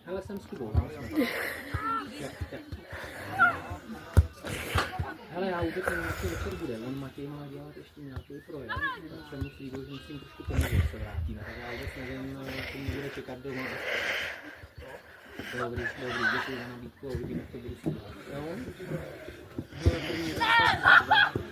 Hele, jsem s Kubou. Hele, já vůbec nevím, jak to večer bude. On Matěj má dělat ještě nějaký projekt. Tak jsem mu slíbil, že musím trošku pomoct, že se vrátíme. Tak já vůbec nevím, co mě bude čekat doma. Dobrý, děkuji za nabídku a uvidím, jak to budu si dát. Jo? Hele, první